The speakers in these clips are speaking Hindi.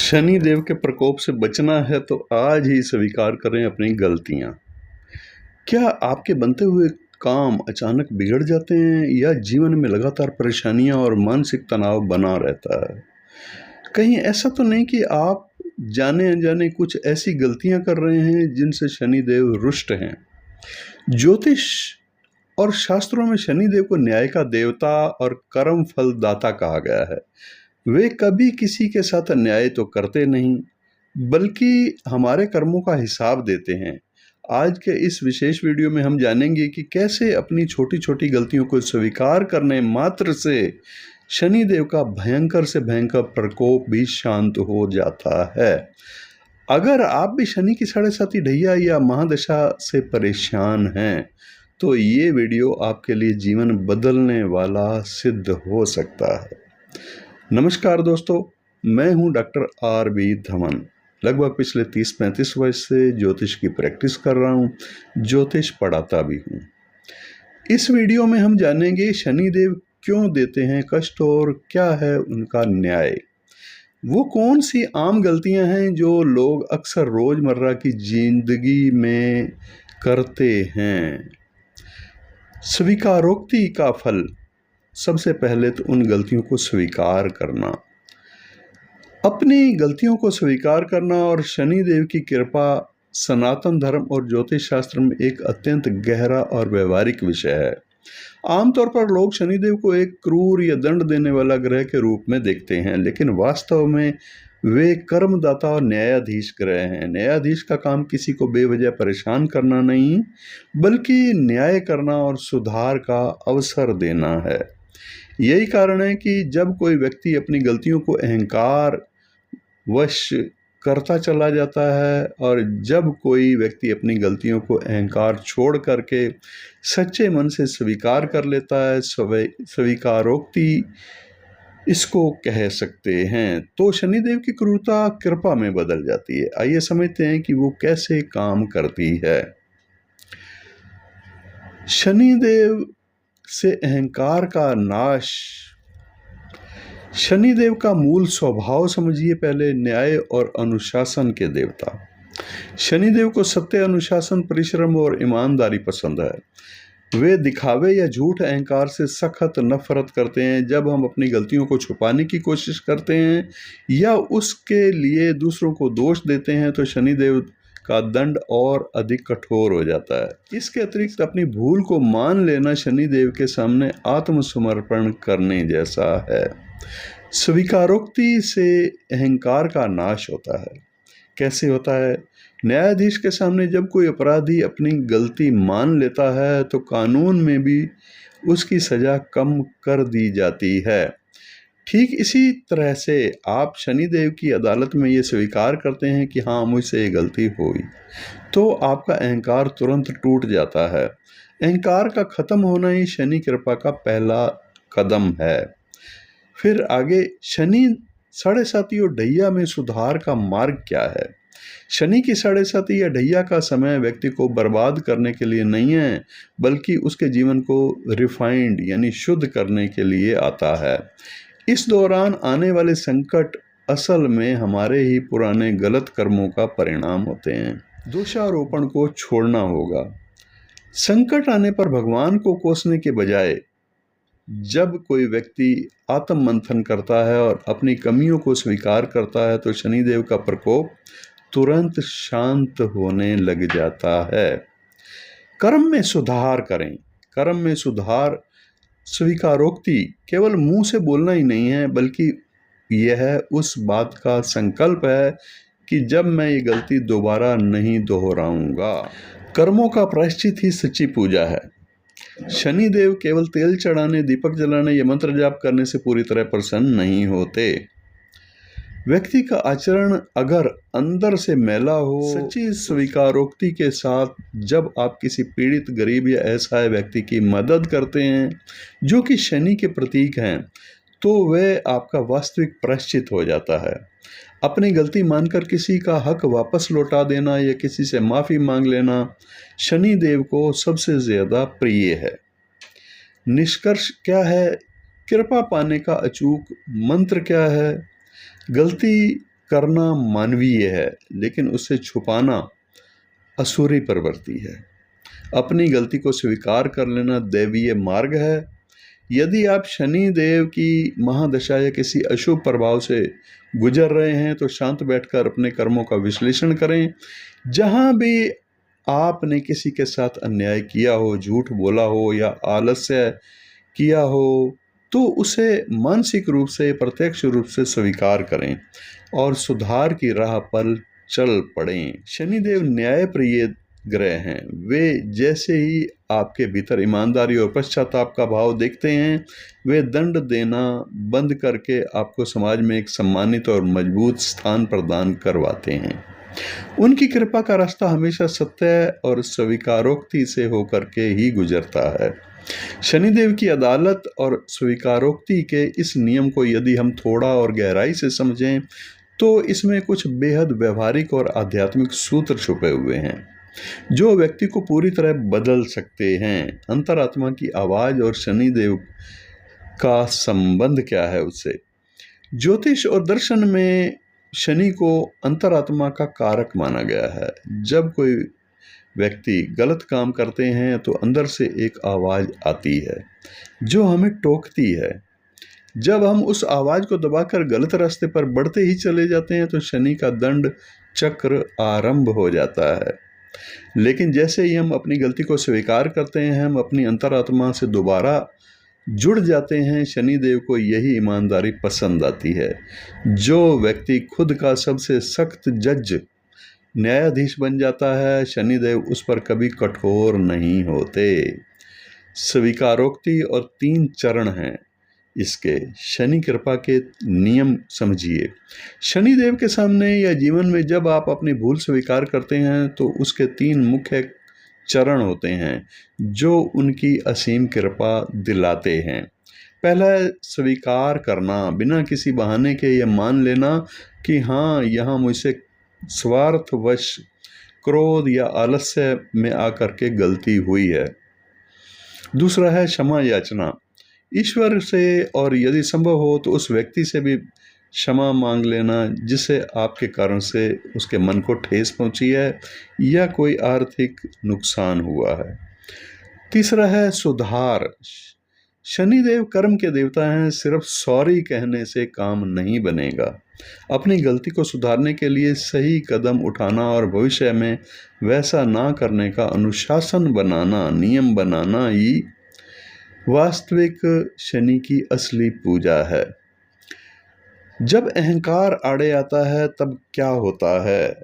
शनि देव के प्रकोप से बचना है तो आज ही स्वीकार करें अपनी गलतियां। क्या आपके बनते हुए काम अचानक बिगड़ जाते हैं या जीवन में लगातार परेशानियां और मानसिक तनाव बना रहता है? कहीं ऐसा तो नहीं कि आप जाने अनजाने कुछ ऐसी गलतियां कर रहे हैं जिनसे शनि देव रुष्ट हैं? ज्योतिष और शास्त्रों में शनि देव को न्याय का देवता और कर्म फल दाता कहा गया है। वे कभी किसी के साथ अन्याय तो करते नहीं, बल्कि हमारे कर्मों का हिसाब देते हैं। आज के इस विशेष वीडियो में हम जानेंगे कि कैसे अपनी छोटी छोटी गलतियों को स्वीकार करने मात्र से शनि देव का भयंकर से भयंकर प्रकोप भी शांत हो जाता है। अगर आप भी शनि की 7.5 ढैया या महादशा से परेशान हैं, तो ये वीडियो आपके लिए जीवन बदलने वाला सिद्ध हो सकता है। नमस्कार दोस्तों, मैं हूं डॉक्टर आर.बी. धवन। लगभग पिछले 30-35 वर्ष से ज्योतिष की प्रैक्टिस कर रहा हूं, ज्योतिष पढ़ाता भी हूं। इस वीडियो में हम जानेंगे शनि देव क्यों देते हैं कष्ट और क्या है उनका न्याय। वो कौन सी आम गलतियां हैं जो लोग अक्सर रोजमर्रा की जिंदगी में करते हैं। स्वीकारोक्ति का फल। सबसे पहले तो उन गलतियों को स्वीकार करना, अपनी गलतियों को स्वीकार करना और शनि देव की कृपा सनातन धर्म और ज्योतिष शास्त्र में एक अत्यंत गहरा और व्यवहारिक विषय है। आमतौर पर लोग शनिदेव को एक क्रूर या दंड देने वाला ग्रह के रूप में देखते हैं, लेकिन वास्तव में वे कर्मदाता और न्यायाधीश ग्रह हैं। न्यायाधीश का काम किसी को बेवजह परेशान करना नहीं, बल्कि न्याय करना और सुधार का अवसर देना है। यही कारण है कि जब कोई व्यक्ति अपनी गलतियों को अहंकार वश करता चला जाता है और जब कोई व्यक्ति अपनी गलतियों को अहंकार छोड़ करके सच्चे मन से स्वीकार कर लेता है, स्वीकारोक्ति इसको कह सकते हैं, तो शनिदेव की क्रूरता कृपा में बदल जाती है। आइए समझते हैं कि वो कैसे काम करती है। शनिदेव से अहंकार का नाश। शनिदेव का मूल स्वभाव समझिए पहले। न्याय और अनुशासन के देवता। शनिदेव को सत्य, अनुशासन, परिश्रम और ईमानदारी पसंद है। वे दिखावे या झूठ अहंकार से सख्त नफरत करते हैं। जब हम अपनी गलतियों को छुपाने की कोशिश करते हैं या उसके लिए दूसरों को दोष देते हैं तो शनिदेव का दंड और अधिक कठोर हो जाता है। इसके अतिरिक्त अपनी भूल को मान लेना शनिदेव के सामने आत्मसमर्पण करने जैसा है। स्वीकारोक्ति से अहंकार का नाश होता है। कैसे होता है? न्यायाधीश के सामने जब कोई अपराधी अपनी गलती मान लेता है तो कानून में भी उसकी सजा कम कर दी जाती है। ठीक इसी तरह से आप शनिदेव की अदालत में ये स्वीकार करते हैं कि हाँ, मुझसे ये गलती हुई, तो आपका अहंकार तुरंत टूट जाता है। अहंकार का खत्म होना ही शनि कृपा का पहला कदम है। फिर आगे शनि 7.5 और ढैया में सुधार का मार्ग क्या है? शनि की 7.5 या ढैया का समय व्यक्ति को बर्बाद करने के लिए नहीं है, बल्कि उसके जीवन को रिफाइंड यानी शुद्ध करने के लिए आता है। इस दौरान आने वाले संकट असल में हमारे ही पुराने गलत कर्मों का परिणाम होते हैं। दोषारोपण को छोड़ना होगा। संकट आने पर भगवान को कोसने के बजाय जब कोई व्यक्ति आत्म मंथन करता है और अपनी कमियों को स्वीकार करता है तो शनिदेव का प्रकोप तुरंत शांत होने लग जाता है। कर्म में सुधार करें। कर्म में सुधार स्वीकारोक्ति केवल मुंह से बोलना ही नहीं है, बल्कि यह उस बात का संकल्प है कि जब मैं ये गलती दोबारा नहीं दोहराऊंगा। कर्मों का प्रायश्चित ही सच्ची पूजा है। शनिदेव केवल तेल चढ़ाने, दीपक जलाने या मंत्र जाप करने से पूरी तरह प्रसन्न नहीं होते। व्यक्ति का आचरण अगर अंदर से मैला हो, सच्ची स्वीकारोक्ति के साथ जब आप किसी पीड़ित, गरीब या असहाय व्यक्ति की मदद करते हैं जो कि शनि के प्रतीक हैं, तो वह आपका वास्तविक प्रायश्चित हो जाता है। अपनी गलती मानकर किसी का हक वापस लौटा देना या किसी से माफ़ी मांग लेना शनि देव को सबसे ज़्यादा प्रिय है। निष्कर्ष क्या है? कृपा पाने का अचूक मंत्र क्या है? गलती करना मानवीय है, लेकिन उसे छुपाना असुरी प्रवृत्ति है। अपनी गलती को स्वीकार कर लेना दैवीय मार्ग है। यदि आप शनि देव की महादशा या किसी अशुभ प्रभाव से गुजर रहे हैं तो शांत बैठकर अपने कर्मों का विश्लेषण करें। जहां भी आपने किसी के साथ अन्याय किया हो, झूठ बोला हो या आलस्य किया हो, तो उसे मानसिक रूप से, प्रत्यक्ष रूप से स्वीकार करें और सुधार की राह पर चल पड़ें। शनिदेव न्यायप्रिय ग्रह हैं। वे जैसे ही आपके भीतर ईमानदारी और पश्चाताप का भाव देखते हैं, वे दंड देना बंद करके आपको समाज में एक सम्मानित और मजबूत स्थान प्रदान करवाते हैं। उनकी कृपा का रास्ता हमेशा सत्य और स्वीकारोक्ति से होकर के ही गुजरता है। शनिदेव की अदालत और स्वीकारोक्ति के इस नियम को यदि हम थोड़ा और गहराई से समझें तो इसमें कुछ बेहद व्यवहारिक और आध्यात्मिक सूत्र छुपे हुए हैं जो व्यक्ति को पूरी तरह बदल सकते हैं। अंतरात्मा की आवाज और शनिदेव का संबंध क्या है उससे? ज्योतिष और दर्शन में शनि को अंतरात्मा का कारक माना गया है। जब कोई व्यक्ति गलत काम करते हैं तो अंदर से एक आवाज आती है जो हमें टोकती है। जब हम उस आवाज को दबाकर गलत रास्ते पर बढ़ते ही चले जाते हैं तो शनि का दंड चक्र आरंभ हो जाता है। लेकिन जैसे ही हम अपनी गलती को स्वीकार करते हैं, हम अपनी अंतरात्मा से दोबारा जुड़ जाते हैं। शनिदेव को यही ईमानदारी पसंद आती है। जो व्यक्ति खुद का सबसे सख्त जज, न्यायाधीश बन जाता है, शनिदेव उस पर कभी कठोर नहीं होते। स्वीकारोक्ति और 3 चरण हैं इसके। शनि कृपा के नियम समझिए। शनिदेव के सामने या जीवन में जब आप अपनी भूल स्वीकार करते हैं तो उसके 3 मुख्य चरण होते हैं जो उनकी असीम कृपा दिलाते हैं। पहला है स्वीकार करना, बिना किसी बहाने के ये मान लेना कि हाँ, यहाँ मुझसे स्वार्थवश, क्रोध या आलस्य में आकर के गलती हुई है। दूसरा है क्षमा याचना, ईश्वर से और यदि संभव हो तो उस व्यक्ति से भी क्षमा मांग लेना जिससे आपके कारण से उसके मन को ठेस पहुंची है या कोई आर्थिक नुकसान हुआ है। तीसरा है सुधार। शनिदेव कर्म के देवता हैं, सिर्फ सॉरी कहने से काम नहीं बनेगा। अपनी गलती को सुधारने के लिए सही कदम उठाना और भविष्य में वैसा ना करने का अनुशासन बनाना, नियम बनाना ही वास्तविक शनि की असली पूजा है। जब अहंकार आड़े आता है तब क्या होता है?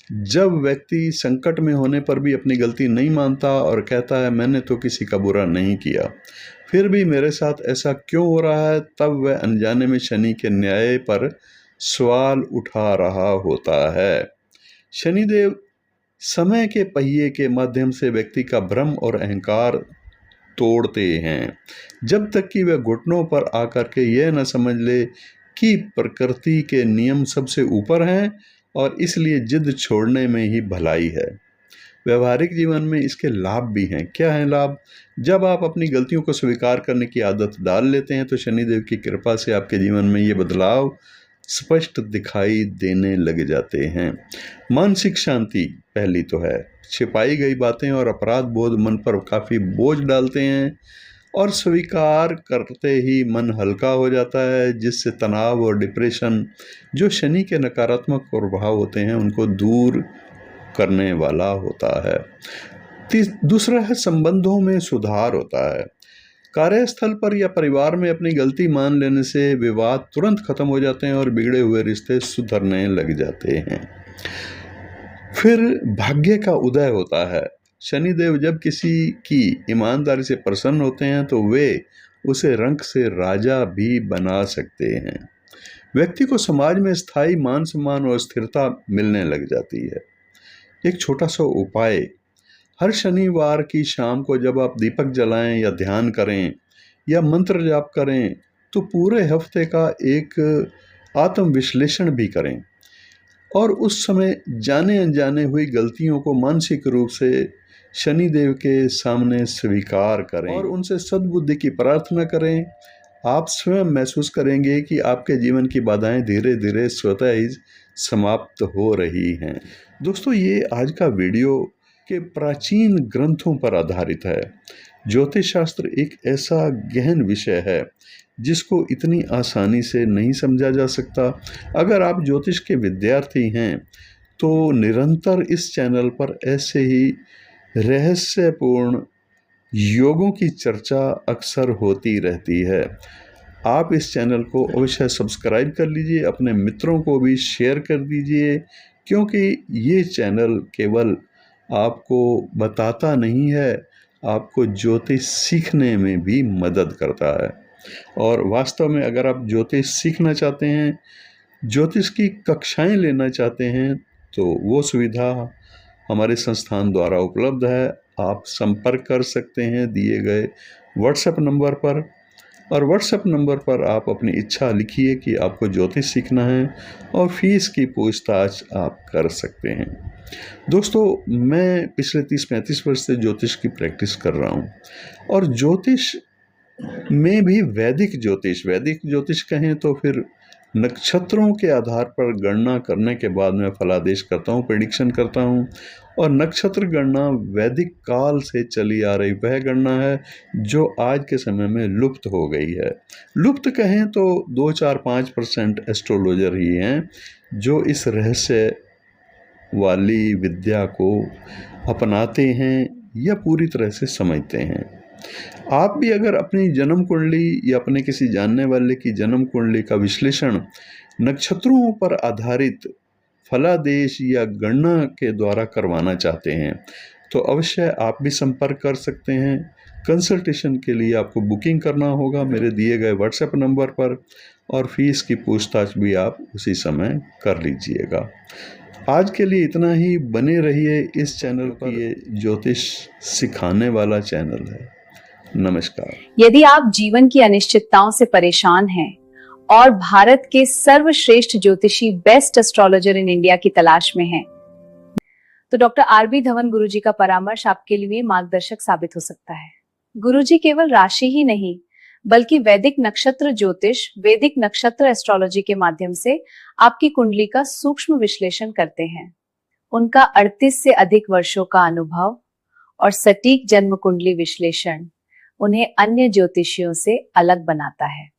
जब व्यक्ति संकट में होने पर भी अपनी गलती नहीं मानता और कहता है मैंने तो किसी का बुरा नहीं किया, फिर भी मेरे साथ ऐसा क्यों हो रहा है, तब वह अनजाने में शनि के न्याय पर सवाल उठा रहा होता है। शनिदेव समय के पहिए के माध्यम से व्यक्ति का भ्रम और अहंकार तोड़ते हैं, जब तक कि वह घुटनों पर आकर के यह न समझ ले कि प्रकृति के नियम सबसे ऊपर हैं और इसलिए जिद छोड़ने में ही भलाई है। व्यवहारिक जीवन में इसके लाभ भी हैं। क्या है लाभ? जब आप अपनी गलतियों को स्वीकार करने की आदत डाल लेते हैं तो शनिदेव की कृपा से आपके जीवन में ये बदलाव स्पष्ट दिखाई देने लग जाते हैं। मानसिक शांति पहली तो है। छिपाई गई बातें और अपराध बोध मन पर काफ़ी बोझ डालते हैं और स्वीकार करते ही मन हल्का हो जाता है, जिससे तनाव और डिप्रेशन जो शनि के नकारात्मक प्रभाव होते हैं उनको दूर करने वाला होता है। दूसरा है संबंधों में सुधार होता है। कार्यस्थल पर या परिवार में अपनी गलती मान लेने से विवाद तुरंत खत्म हो जाते हैं और बिगड़े हुए रिश्ते सुधरने लग जाते हैं। फिर भाग्य का उदय होता है। शनिदेव जब किसी की ईमानदारी से प्रसन्न होते हैं तो वे उसे रंक से राजा भी बना सकते हैं। व्यक्ति को समाज में स्थायी मान सम्मान और स्थिरता मिलने लग जाती है। एक छोटा सा उपाय, हर शनिवार की शाम को जब आप दीपक जलाएं या ध्यान करें या मंत्र जाप करें तो पूरे हफ्ते का एक आत्मविश्लेषण भी करें और उस समय जाने अनजाने हुई गलतियों को मानसिक रूप से शनिदेव के सामने स्वीकार करें और उनसे सद्बुद्धि की प्रार्थना करें। आप स्वयं महसूस करेंगे कि आपके जीवन की बाधाएं धीरे धीरे स्वतः ही समाप्त हो रही हैं। दोस्तों, ये आज का वीडियो के प्राचीन ग्रंथों पर आधारित है। ज्योतिष शास्त्र एक ऐसा गहन विषय है जिसको इतनी आसानी से नहीं समझा जा सकता। अगर आप ज्योतिष के विद्यार्थी हैं तो निरंतर इस चैनल पर ऐसे ही रहस्यपूर्ण योगों की चर्चा अक्सर होती रहती है। आप इस चैनल को अवश्य सब्सक्राइब कर लीजिए, अपने मित्रों को भी शेयर कर दीजिए, क्योंकि ये चैनल केवल आपको बताता नहीं है, आपको ज्योतिष सीखने में भी मदद करता है। और वास्तव में अगर आप ज्योतिष सीखना चाहते हैं, ज्योतिष की कक्षाएं लेना चाहते हैं, तो वो सुविधा हमारे संस्थान द्वारा उपलब्ध है। आप संपर्क कर सकते हैं दिए गए व्हाट्सएप नंबर पर, और व्हाट्सएप नंबर पर आप अपनी इच्छा लिखिए कि आपको ज्योतिष सीखना है, और फीस की पूछताछ आप कर सकते हैं। दोस्तों, मैं पिछले 30-35 वर्ष से ज्योतिष की प्रैक्टिस कर रहा हूँ, और ज्योतिष में भी वैदिक ज्योतिष कहें तो फिर नक्षत्रों के आधार पर गणना करने के बाद मैं फलादेश करता हूँ, प्रेडिक्शन करता हूँ। और नक्षत्र गणना वैदिक काल से चली आ रही वह गणना है जो आज के समय में लुप्त हो गई है। लुप्त कहें तो 2-4-5% एस्ट्रोलॉजर ही हैं जो इस रहस्य वाली विद्या को अपनाते हैं या पूरी तरह से समझते हैं। आप भी अगर अपनी जन्म कुंडली या अपने किसी जानने वाले की जन्म कुंडली का विश्लेषण नक्षत्रों पर आधारित फलादेश या गणना के द्वारा करवाना चाहते हैं तो अवश्य आप भी संपर्क कर सकते हैं। कंसल्टेशन के लिए आपको बुकिंग करना होगा मेरे दिए गए व्हाट्सएप नंबर पर, और फीस की पूछताछ भी आप उसी समय कर लीजिएगा। आज के लिए इतना ही। बने रहिए इस चैनल पर, ये ज्योतिष सिखाने वाला चैनल है। नमस्कार। यदि आप जीवन की अनिश्चितताओं से परेशान हैं और भारत के सर्वश्रेष्ठ ज्योतिषी बेस्ट एस्ट्रोलॉजर इन इंडिया की तलाश में हैं, तो डॉक्टर आरबी धवन गुरुजी का परामर्श आपके लिए मार्गदर्शक साबित हो सकता है। गुरुजी केवल राशि ही नहीं बल्कि वैदिक नक्षत्र ज्योतिष, वैदिक नक्षत्र एस्ट्रोलॉजी के माध्यम से आपकी कुंडली का सूक्ष्म विश्लेषण करते हैं। उनका 38 से अधिक वर्षों का अनुभव और सटीक जन्म कुंडली विश्लेषण उन्हें अन्य ज्योतिषियों से अलग बनाता है।